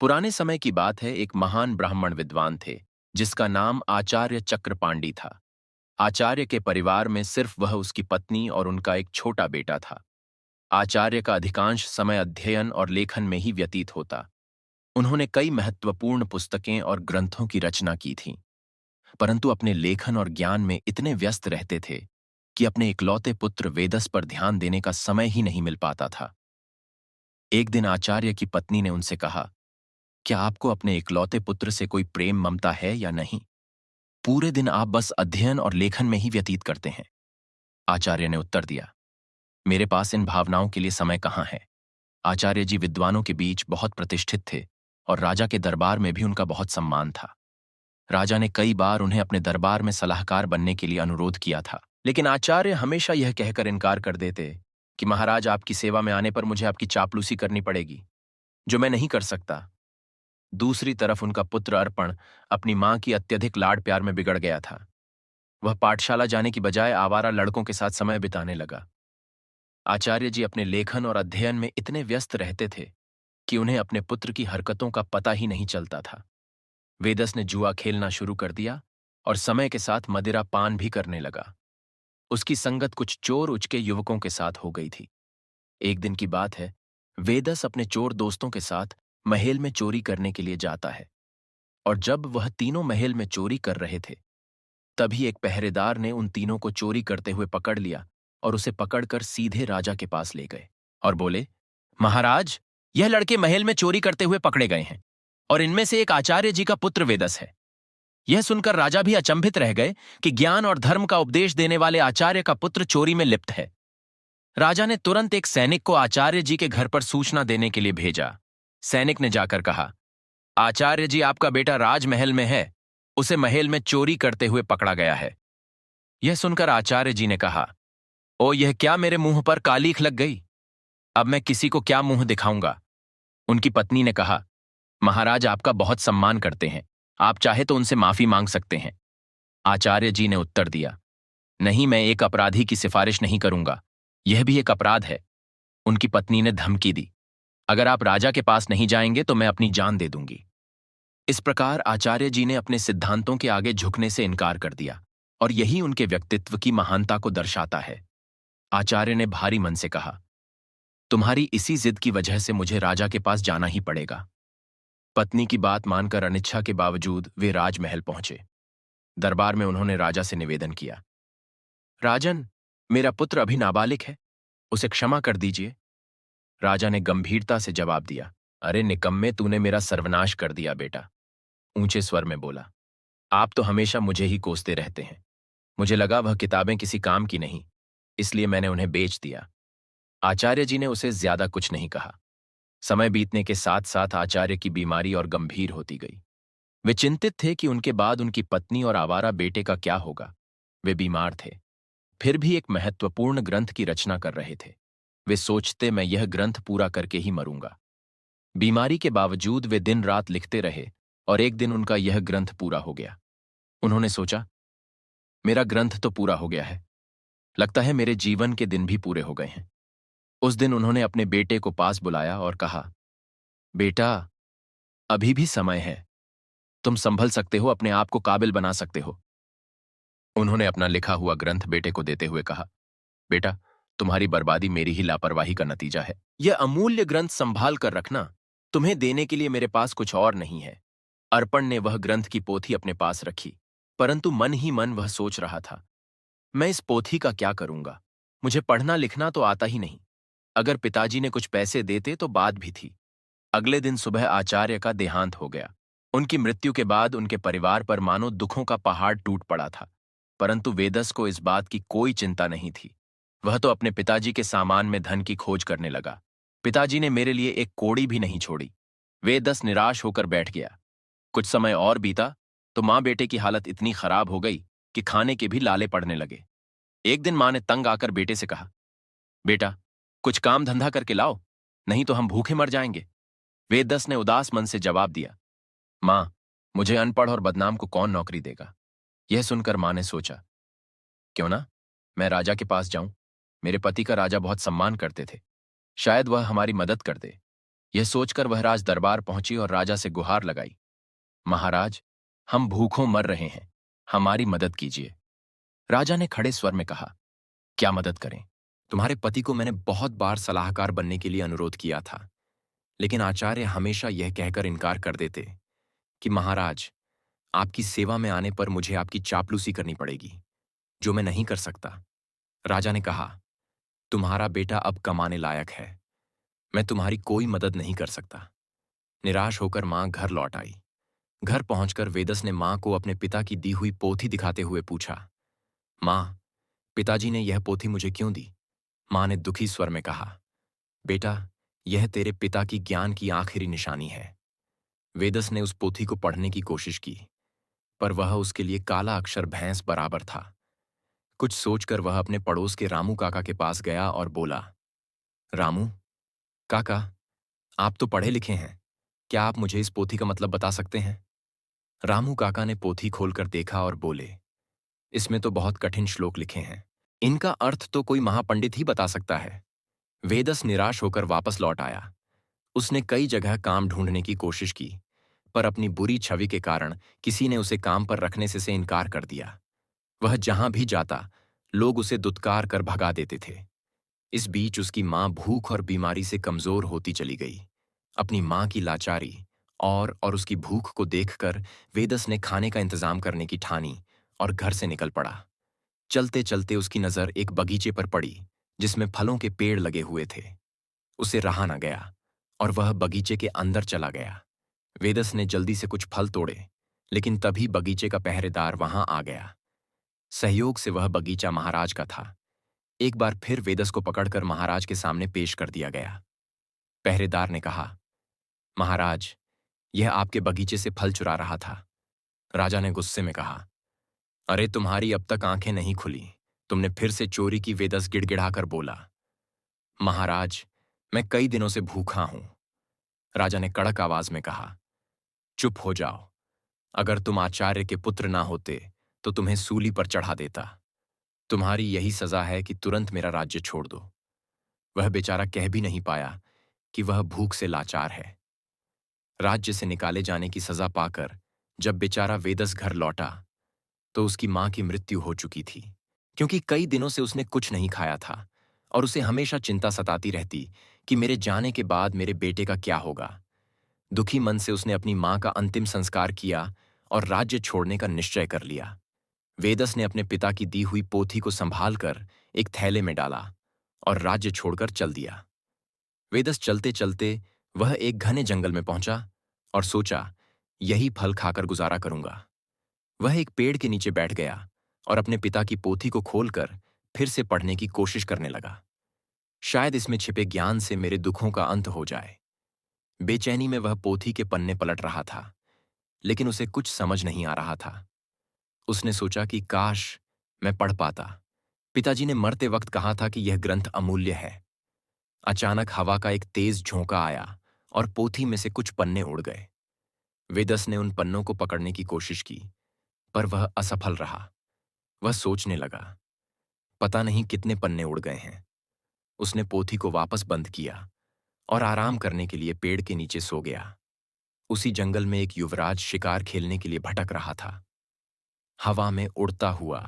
पुराने समय की बात है। एक महान ब्राह्मण विद्वान थे जिसका नाम आचार्य चक्रपाणी था। आचार्य के परिवार में सिर्फ वह, उसकी पत्नी और उनका एक छोटा बेटा था। आचार्य का अधिकांश समय अध्ययन और लेखन में ही व्यतीत होता। उन्होंने कई महत्वपूर्ण पुस्तकें और ग्रंथों की रचना की थी, परंतु अपने लेखन और ज्ञान में इतने व्यस्त रहते थे कि अपने इकलौते पुत्र वेदस पर ध्यान देने का समय ही नहीं मिल पाता था। एक दिन आचार्य की पत्नी ने उनसे कहा, क्या आपको अपने इकलौते पुत्र से कोई प्रेम ममता है या नहीं? पूरे दिन आप बस अध्ययन और लेखन में ही व्यतीत करते हैं। आचार्य ने उत्तर दिया, मेरे पास इन भावनाओं के लिए समय कहाँ है। आचार्य जी विद्वानों के बीच बहुत प्रतिष्ठित थे और राजा के दरबार में भी उनका बहुत सम्मान था। राजा ने कई बार उन्हें अपने दरबार में सलाहकार बनने के लिए अनुरोध किया था, लेकिन आचार्य हमेशा यह कहकर इनकार कर देते कि महाराज, आपकी सेवा में आने पर मुझे आपकी चापलूसी करनी पड़ेगी, जो मैं नहीं कर सकता। दूसरी तरफ उनका पुत्र अर्पण अपनी मां की अत्यधिक लाड प्यार में बिगड़ गया था। वह पाठशाला जाने की बजाय आवारा लड़कों के साथ समय बिताने लगा। आचार्य जी अपने लेखन और अध्ययन में इतने व्यस्त रहते थे कि उन्हें अपने पुत्र की हरकतों का पता ही नहीं चलता था। वेदस ने जुआ खेलना शुरू कर दिया और समय के साथ मदिरा पान भी करने लगा। उसकी संगत कुछ चोर उचके युवकों के साथ हो गई थी। एक दिन की बात है, वेदस अपने चोर दोस्तों के साथ महल में चोरी करने के लिए जाता है, और जब वह तीनों महल में चोरी कर रहे थे, तभी एक पहरेदार ने उन तीनों को चोरी करते हुए पकड़ लिया और उसे पकड़कर सीधे राजा के पास ले गए और बोले, महाराज, यह लड़के महल में चोरी करते हुए पकड़े गए हैं और इनमें से एक आचार्य जी का पुत्र वेदस है। यह सुनकर राजा भी अचंभित रह गए कि ज्ञान और धर्म का उपदेश देने वाले आचार्य का पुत्र चोरी में लिप्त है। राजा ने तुरंत एक सैनिक को आचार्य जी के घर पर सूचना देने के लिए भेजा। सैनिक ने जाकर कहा, आचार्य जी, आपका बेटा राजमहल में है, उसे महल में चोरी करते हुए पकड़ा गया है। यह सुनकर आचार्य जी ने कहा, ओ, यह क्या मेरे मुंह पर कालीख लग गई? अब मैं किसी को क्या मुंह दिखाऊंगा? उनकी पत्नी ने कहा, महाराज आपका बहुत सम्मान करते हैं, आप चाहे तो उनसे माफी मांग सकते हैं। आचार्य जी ने उत्तर दिया, नहीं, मैं एक अपराधी की सिफारिश नहीं करूंगा, यह भी एक अपराध है। उनकी पत्नी ने धमकी दी, अगर आप राजा के पास नहीं जाएंगे तो मैं अपनी जान दे दूंगी। इस प्रकार आचार्य जी ने अपने सिद्धांतों के आगे झुकने से इनकार कर दिया, और यही उनके व्यक्तित्व की महानता को दर्शाता है। आचार्य ने भारी मन से कहा, तुम्हारी इसी जिद की वजह से मुझे राजा के पास जाना ही पड़ेगा। पत्नी की बात मानकर अनिच्छा के बावजूद वे राजमहल पहुंचे। दरबार में उन्होंने राजा से निवेदन किया, राजन, मेरा पुत्र अभी नाबालिग है, उसे क्षमा कर दीजिए। राजा ने गंभीरता से जवाब दिया, अरे निकम्मे, तूने मेरा सर्वनाश कर दिया बेटा। ऊंचे स्वर में बोला, आप तो हमेशा मुझे ही कोसते रहते हैं। मुझे लगा वह किताबें किसी काम की नहीं, इसलिए मैंने उन्हें बेच दिया। आचार्य जी ने उसे ज्यादा कुछ नहीं कहा। समय बीतने के साथ साथ आचार्य की बीमारी और गंभीर होती गई। वे चिंतित थे कि उनके बाद उनकी पत्नी और आवारा बेटे का क्या होगा। वे बीमार थे, फिर भी एक महत्वपूर्ण ग्रंथ की रचना कर रहे थे। वे सोचते, मैं यह ग्रंथ पूरा करके ही मरूंगा। बीमारी के बावजूद वे दिन रात लिखते रहे और एक दिन उनका यह ग्रंथ पूरा हो गया। उन्होंने सोचा, मेरा ग्रंथ तो पूरा हो गया है, लगता है मेरे जीवन के दिन भी पूरे हो गए हैं। उस दिन उन्होंने अपने बेटे को पास बुलाया और कहा, बेटा, अभी भी समय है, तुम संभल सकते हो, अपने आप को काबिल बना सकते हो। उन्होंने अपना लिखा हुआ ग्रंथ बेटे को देते हुए कहा, बेटा, तुम्हारी बर्बादी मेरी ही लापरवाही का नतीजा है। यह अमूल्य ग्रंथ संभाल कर रखना, तुम्हें देने के लिए मेरे पास कुछ और नहीं है। अर्पण ने वह ग्रंथ की पोथी अपने पास रखी, परंतु मन ही मन वह सोच रहा था, मैं इस पोथी का क्या करूंगा? मुझे पढ़ना लिखना तो आता ही नहीं। अगर पिताजी ने कुछ पैसे देते तो बात भी थी। अगले दिन सुबह आचार्य का देहांत हो गया। उनकी मृत्यु के बाद उनके परिवार पर मानो दुखों का पहाड़ टूट पड़ा था, परंतु वेदस को इस बात की कोई चिंता नहीं थी। वह तो अपने पिताजी के सामान में धन की खोज करने लगा। पिताजी ने मेरे लिए एक कौड़ी भी नहीं छोड़ी। वेदस निराश होकर बैठ गया। कुछ समय और बीता तो मां बेटे की हालत इतनी खराब हो गई कि खाने के भी लाले पड़ने लगे। एक दिन मां ने तंग आकर बेटे से कहा, बेटा, कुछ काम धंधा करके लाओ, नहीं तो हम भूखे मर जाएंगे। वेदस ने उदास मन से जवाब दिया, मां, मुझे अनपढ़ और बदनाम को कौन नौकरी देगा? यह सुनकर मां ने सोचा, क्यों ना मैं राजा के पास जाऊं। मेरे पति का राजा बहुत सम्मान करते थे, शायद वह हमारी मदद कर दे। यह सोचकर वह राज दरबार पहुंची और राजा से गुहार लगाई। महाराज, हम भूखों मर रहे हैं, हमारी मदद कीजिए। राजा ने खड़े स्वर में कहा, क्या मदद करें? तुम्हारे पति को मैंने बहुत बार सलाहकार बनने के लिए अनुरोध किया था, लेकिन आचार्य हमेशा यह कहकर इनकार कर देते कि महाराज, आपकी सेवा में आने पर मुझे आपकी चापलूसी करनी पड़ेगी, जो मैं नहीं कर सकता। राजा ने कहा, तुम्हारा बेटा अब कमाने लायक है, मैं तुम्हारी कोई मदद नहीं कर सकता। निराश होकर मां घर लौट आई। घर पहुंचकर वेदस ने मां को अपने पिता की दी हुई पोथी दिखाते हुए पूछा, मां, पिताजी ने यह पोथी मुझे क्यों दी? मां ने दुखी स्वर में कहा, बेटा, यह तेरे पिता की ज्ञान की आखिरी निशानी है। वेदस ने उस पोथी को पढ़ने की कोशिश की, पर वह उसके लिए काला अक्षर भैंस बराबर था। कुछ सोचकर वह अपने पड़ोस के रामू काका के पास गया और बोला, रामू काका, आप तो पढ़े लिखे हैं, क्या आप मुझे इस पोथी का मतलब बता सकते हैं? रामू काका ने पोथी खोलकर देखा और बोले, इसमें तो बहुत कठिन श्लोक लिखे हैं, इनका अर्थ तो कोई महापंडित ही बता सकता है। वेदस निराश होकर वापस लौट आया। उसने कई जगह काम ढूंढने की कोशिश की, पर अपनी बुरी छवि के कारण किसी ने उसे काम पर रखने से इनकार कर दिया। वह जहां भी जाता, लोग उसे दुत्कार कर भगा देते थे। इस बीच उसकी मां भूख और बीमारी से कमजोर होती चली गई। अपनी मां की लाचारी और उसकी भूख को देखकर वेदस ने खाने का इंतजाम करने की ठानी और घर से निकल पड़ा। चलते चलते उसकी नजर एक बगीचे पर पड़ी, जिसमें फलों के पेड़ लगे हुए थे। उसे रहा न गया और वह बगीचे के अंदर चला गया। वेदस ने जल्दी से कुछ फल तोड़े, लेकिन तभी बगीचे का पहरेदार वहां आ गया। सहयोग से वह बगीचा महाराज का था। एक बार फिर वेदस को पकड़कर महाराज के सामने पेश कर दिया गया। पहरेदार ने कहा, महाराज, यह आपके बगीचे से फल चुरा रहा था। राजा ने गुस्से में कहा, अरे तुम्हारी अब तक आंखें नहीं खुली, तुमने फिर से चोरी की? वेदस गिड़गिड़ाकर बोला। महाराज, मैं कई दिनों से भूखा हूं। राजा ने कड़क आवाज में कहा, चुप हो जाओ। अगर तुम आचार्य के पुत्र ना होते तो तुम्हें सूली पर चढ़ा देता। तुम्हारी यही सजा है कि तुरंत मेरा राज्य छोड़ दो। वह बेचारा कह भी नहीं पाया कि वह भूख से लाचार है। राज्य से निकाले जाने की सजा पाकर जब बेचारा वेदस घर लौटा तो उसकी मां की मृत्यु हो चुकी थी, क्योंकि कई दिनों से उसने कुछ नहीं खाया था और उसे हमेशा चिंता सताती रहती कि मेरे जाने के बाद मेरे बेटे का क्या होगा। दुखी मन से उसने अपनी मां का अंतिम संस्कार किया और राज्य छोड़ने का निश्चय कर लिया। वेदस ने अपने पिता की दी हुई पोथी को संभालकर एक थैले में डाला और राज्य छोड़कर चल दिया। वेदस चलते चलते वह एक घने जंगल में पहुंचा और सोचा, यही फल खाकर गुजारा करूंगा। वह एक पेड़ के नीचे बैठ गया और अपने पिता की पोथी को खोलकर फिर से पढ़ने की कोशिश करने लगा। शायद इसमें छिपे ज्ञान से मेरे दुखों का अंत हो जाए। बेचैनी में वह पोथी के पन्ने पलट रहा था, लेकिन उसे कुछ समझ नहीं आ रहा था। उसने सोचा कि काश मैं पढ़ पाता। पिताजी ने मरते वक्त कहा था कि यह ग्रंथ अमूल्य है। अचानक हवा का एक तेज झोंका आया और पोथी में से कुछ पन्ने उड़ गए। वेदस ने उन पन्नों को पकड़ने की कोशिश की, पर वह असफल रहा। वह सोचने लगा, पता नहीं कितने पन्ने उड़ गए हैं। उसने पोथी को वापस बंद किया और आराम करने के लिए पेड़ के नीचे सो गया। उसी जंगल में एक युवराज शिकार खेलने के लिए भटक रहा था। हवा में उड़ता हुआ